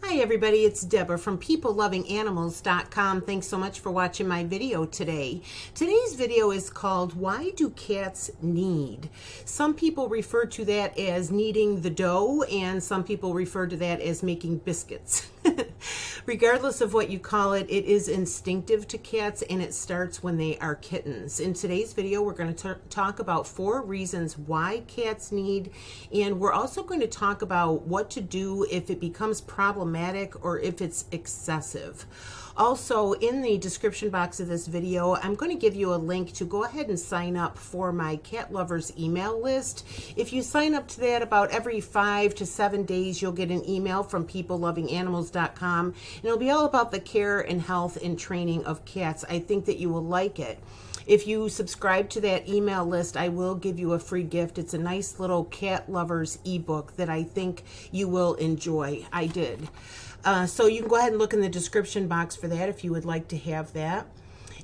Hi everybody, it's Deborah from PeopleLovingAnimals.com. Thanks so much for watching my video today. Today's video is called Why Do Cats Knead? Some people refer to that as kneading the dough, and some people refer to that as making biscuits. Regardless of what you call it, it is instinctive to cats, and it starts when they are kittens. In today's video, we're going to talk about 4 reasons why cats knead, and we're also going to talk about what to do if it becomes problematic or if it's excessive. Also, in the description box of this video, I'm going to give you a link to go ahead and sign up for my cat lovers email list. If you sign up to that, about every 5 to 7 days, you'll get an email from PeopleLovingAnimals.com, and it'll be all about the care and health and training of cats. I think that you will like it. If you subscribe to that email list, I will give you a free gift. It's a nice little cat lovers ebook that I think you will enjoy. I did. So you can go ahead and look in the description box for that if you would like to have that.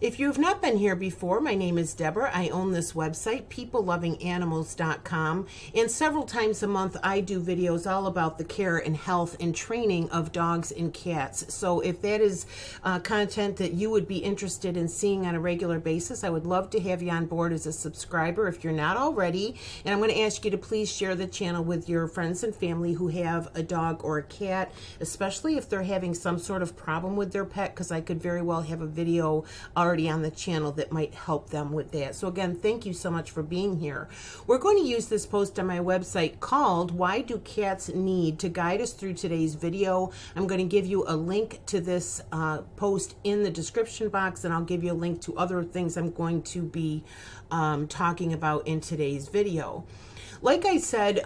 If you have not been here before, my name is Deborah. I own this website, PeopleLovingAnimals.com, and several times a month I do videos all about the care and health and training of dogs and cats. So if that is content that you would be interested in seeing on a regular basis, I would love to have you on board as a subscriber if you're not already. And I'm going to ask you to please share the channel with your friends and family who have a dog or a cat, especially if they're having some sort of problem with their pet, because I could very well have a video already on the channel that might help them with that. So again, thank you so much for being here. We're going to use this post on my website called Why Do Cats Knead to guide us through today's video. I'm going to give you a link to this post in the description box, and I'll give you a link to other things I'm going to be talking about in today's video. Like I said,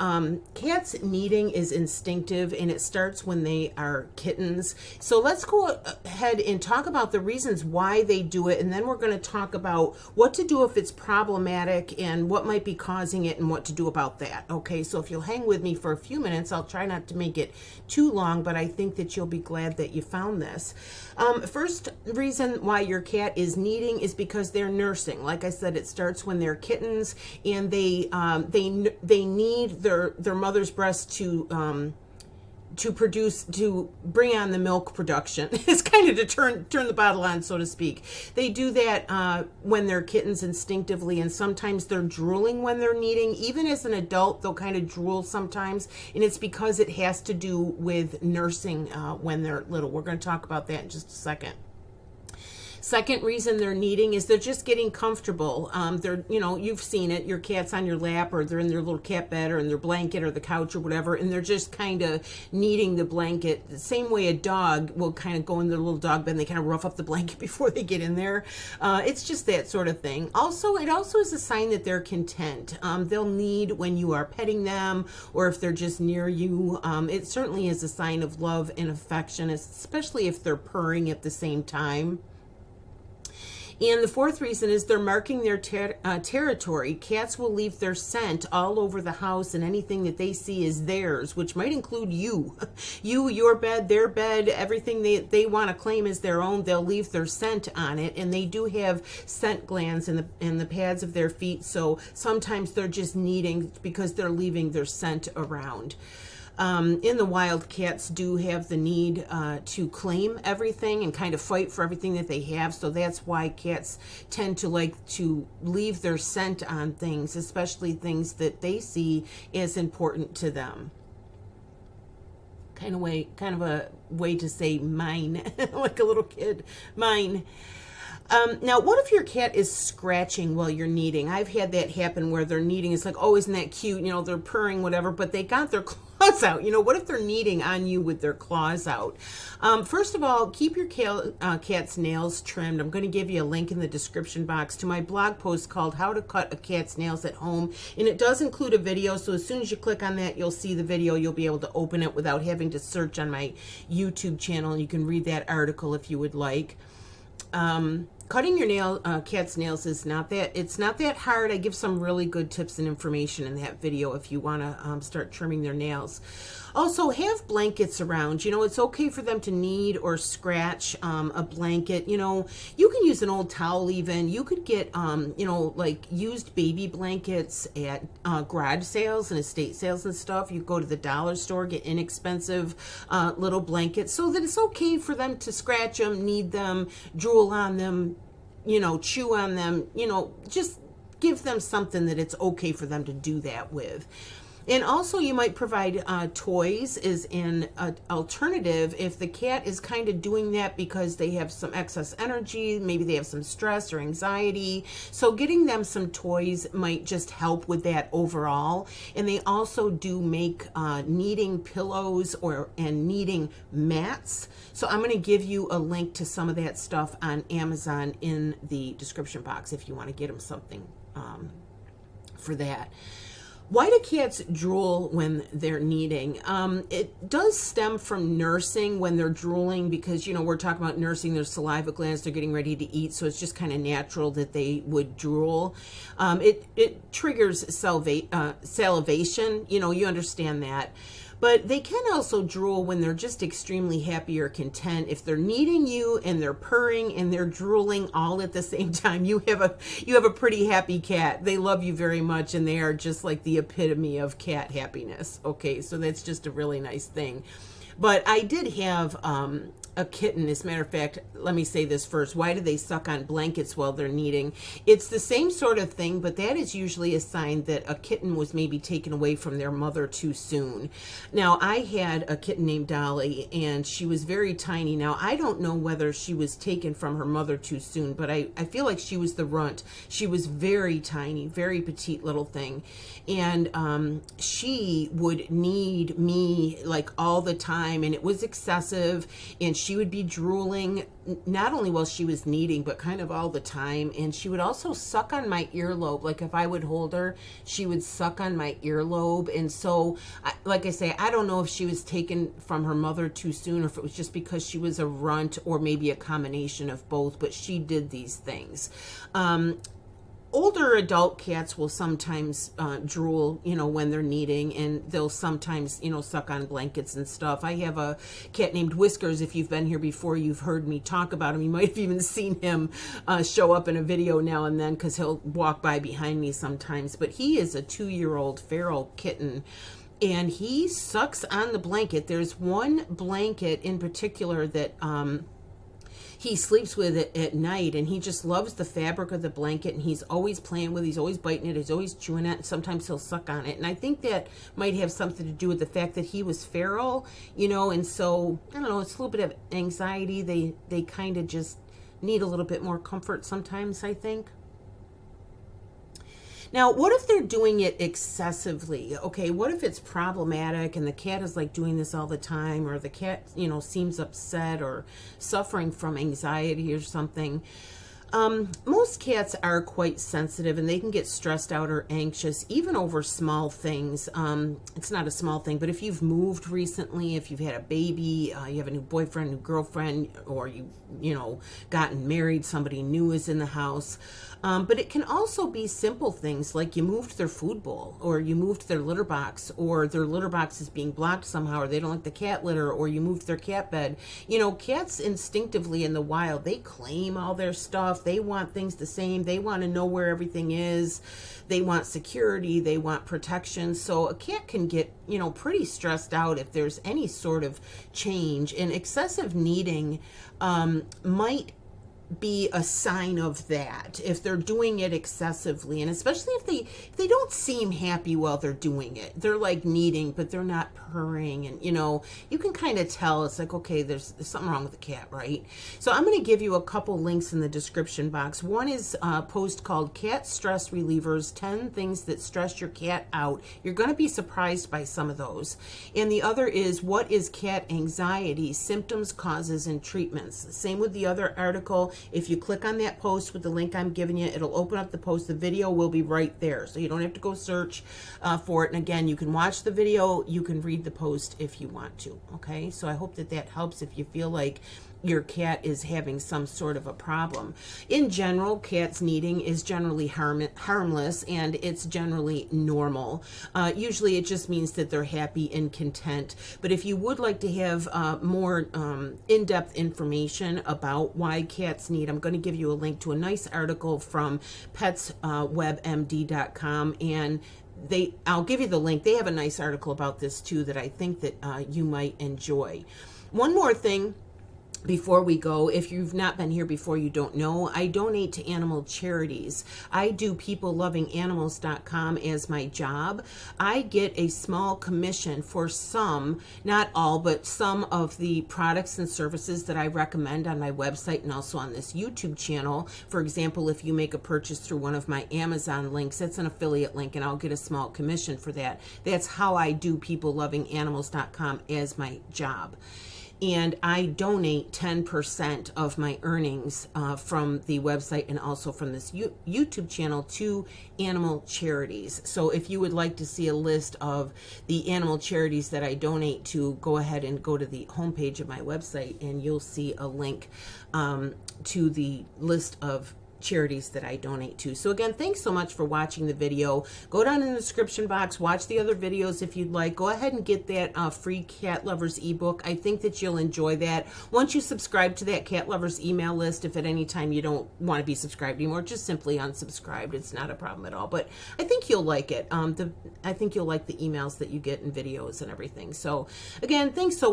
cats kneading is instinctive, and it starts when they are kittens. So let's go ahead and talk about the reasons why they do it, and then we're going to talk about what to do if it's problematic and what might be causing it and what to do about that. Okay, so if you'll hang with me for a few minutes, I'll try not to make it too long, but I think that you'll be glad that you found this. First reason why your cat is kneading is because they're nursing. Like I said, it starts when they're kittens, and they need their mother's breast to bring on the milk production. It's kind of to turn the bottle on, so to speak. They do that when they're kittens instinctively, and sometimes they're drooling when they're kneading. Even as an adult, they'll kind of drool sometimes, and it's because it has to do with nursing when they're little. We're going to talk about that in just a second. Second reason they're kneading is they're just getting comfortable. They're, you've seen it, your cat's on your lap, or they're in their little cat bed or in their blanket or the couch or whatever, and they're just kind of kneading the blanket. The same way a dog will kind of go in their little dog bed and they kind of rough up the blanket before they get in there. It's just that sort of thing. It also is a sign that they're content. They'll knead when you are petting them or if they're just near you. It certainly is a sign of love and affection, especially if they're purring at the same time. And the fourth reason is they're marking their territory. Cats will leave their scent all over the house, and anything that they see is theirs, which might include you. Your bed, their bed, everything they want to claim as their own, they'll leave their scent on it. And they do have scent glands in the pads of their feet, so sometimes they're just kneading because they're leaving their scent around. In the wild, cats do have the need to claim everything and kind of fight for everything that they have. So that's why cats tend to like to leave their scent on things, especially things that they see as important to them. Kind of a way to say mine, like a little kid, mine. Now, what if your cat is scratching while you're kneading? I've had that happen where they're kneading. It's like, oh, isn't that cute? They're purring, whatever, but they got their claws out. What if they're kneading on you with their claws out? First of all, keep your cat's nails trimmed. I'm going to give you a link in the description box to my blog post called How to Cut a Cat's Nails at Home. And it does include a video, so as soon as you click on that, you'll see the video. You'll be able to open it without having to search on my YouTube channel, and you can read that article if you would like. Cutting your cat's nails is it's not that hard. I give some really good tips and information in that video if you want to start trimming their nails. Also, have blankets around. You know, it's okay for them to knead or scratch a blanket. You know, you can use an old towel even. You could get, you know, like used baby blankets at garage sales and estate sales and stuff. You go to the dollar store, get inexpensive little blankets so that it's okay for them to scratch them, knead them, drool on them, you know, chew on them, you know, just give them something that it's okay for them to do that with. And also you might provide toys as an alternative if the cat is kind of doing that because they have some excess energy, maybe they have some stress or anxiety. So getting them some toys might just help with that overall. And they also do make kneading pillows and kneading mats. So I'm going to give you a link to some of that stuff on Amazon in the description box if you want to get them something for that. Why do cats drool when they're kneading? It does stem from nursing when they're drooling because, you know, we're talking about nursing their saliva glands. They're getting ready to eat, so it's just kind of natural that they would drool. It triggers salivation. You know, you understand that. But they can also drool when they're just extremely happy or content. If they're kneading you and they're purring and they're drooling all at the same time, you have a pretty happy cat. They love you very much and they are just like the epitome of cat happiness. Okay, so that's just a really nice thing. But I did have a kitten. As a matter of fact, let me say this first. Why do they suck on blankets while they're kneading? It's the same sort of thing, but that is usually a sign that a kitten was maybe taken away from their mother too soon. Now, I had a kitten named Dolly, and she was very tiny. Now, I don't know whether she was taken from her mother too soon, but I feel like she was the runt. She was very tiny, very petite little thing. And she would knead me like all the time, and it was excessive, and she would be drooling not only while she was kneading but kind of all the time. And she would also suck on my earlobe. Like if I would hold her, she would suck on my earlobe. And so like I say, I don't know if she was taken from her mother too soon or if it was just because she was a runt or maybe a combination of both, but she did these things. Older adult cats will sometimes drool, you know, when they're kneading, and they'll sometimes, you know, suck on blankets and stuff. I have a cat named Whiskers. If you've been here before, you've heard me talk about him. You might have even seen him show up in a video now and then because he'll walk by behind me sometimes. But he is a 2-year-old feral kitten, and he sucks on the blanket. There's one blanket in particular that he sleeps with it at night, and he just loves the fabric of the blanket, and he's always playing with it, he's always biting it, he's always chewing it, and sometimes he'll suck on it. And I think that might have something to do with the fact that he was feral, you know, and so, I don't know, it's a little bit of anxiety. They kind of just need a little bit more comfort sometimes, I think. Now, what if they're doing it excessively? Okay, what if it's problematic and the cat is like doing this all the time, or the cat, you know, seems upset or suffering from anxiety or something? Most cats are quite sensitive, and they can get stressed out or anxious even over small things. It's not a small thing, but if you've moved recently, if you've had a baby, you have a new boyfriend, new girlfriend, or you know, gotten married, somebody new is in the house. But it can also be simple things like you moved their food bowl, or you moved their litter box, or their litter box is being blocked somehow, or they don't like the cat litter, or you moved their cat bed. You know, cats instinctively in the wild, they claim all their stuff. They want things the same. They want to know where everything is. They want security. They want protection. So a cat can get, you know, pretty stressed out if there's any sort of change. And excessive kneading might be a sign of that if they're doing it excessively, and especially if they don't seem happy while they're doing it. They're like kneading, but they're not purring, and you know, you can kind of tell. It's like, okay, there's something wrong with the cat, right? So I'm going to give you a couple links in the description box. One is a post called Cat Stress Relievers, 10 Things That Stress Your Cat Out. You're going to be surprised by some of those. And the other is What is Cat Anxiety? Symptoms, Causes, and Treatments. Same with the other article. If you click on that post with the link I'm giving you, it'll open up the post. The video will be right there, so you don't have to go search for it. And again, you can watch the video, you can read the post if you want to. Okay, so I hope that that helps if you feel like your cat is having some sort of a problem. In general, cats kneading is generally harmless, and it's generally normal. Usually it just means that they're happy and content. But if you would like to have more in-depth information about why cats knead, I'm going to give you a link to a nice article from PetMd.com, and I'll give you the link. They have a nice article about this too that I think that you might enjoy. One more thing before we go, if you've not been here before, you don't know, I donate to animal charities. I do peoplelovinganimals.com as my job. I get a small commission for some, not all, but some of the products and services that I recommend on my website and also on this YouTube channel. For example, if you make a purchase through one of my Amazon links, that's an affiliate link, and I'll get a small commission for that. That's how I do peoplelovinganimals.com as my job. And I donate 10% of my earnings from the website and also from this YouTube channel to animal charities. So if you would like to see a list of the animal charities that I donate to, go ahead and go to the homepage of my website, and you'll see a link to the list of charities that I donate to. So again, thanks so much for watching the video. Go down in the description box, watch the other videos if you'd like. Go ahead and get that free Cat Lovers ebook. I think that you'll enjoy that. Once you subscribe to that Cat Lovers email list, if at any time you don't want to be subscribed anymore, just simply unsubscribed. It's not a problem at all, but I think you'll like it. I think you'll like the emails that you get and videos and everything. So again, thanks so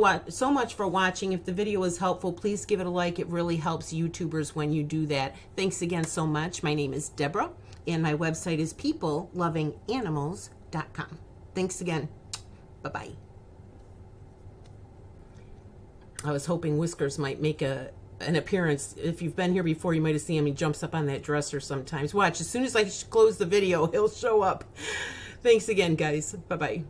much for watching. If the video was helpful, please give it a like. It really helps YouTubers when you do that. Thanks again so much. My name is Deborah, and my website is peoplelovinganimals.com. Thanks again. Bye-bye. I was hoping Whiskers might make an appearance. If you've been here before, you might have seen him. He jumps up on that dresser sometimes. Watch, as soon as I close the video, he'll show up. Thanks again, guys. Bye-bye.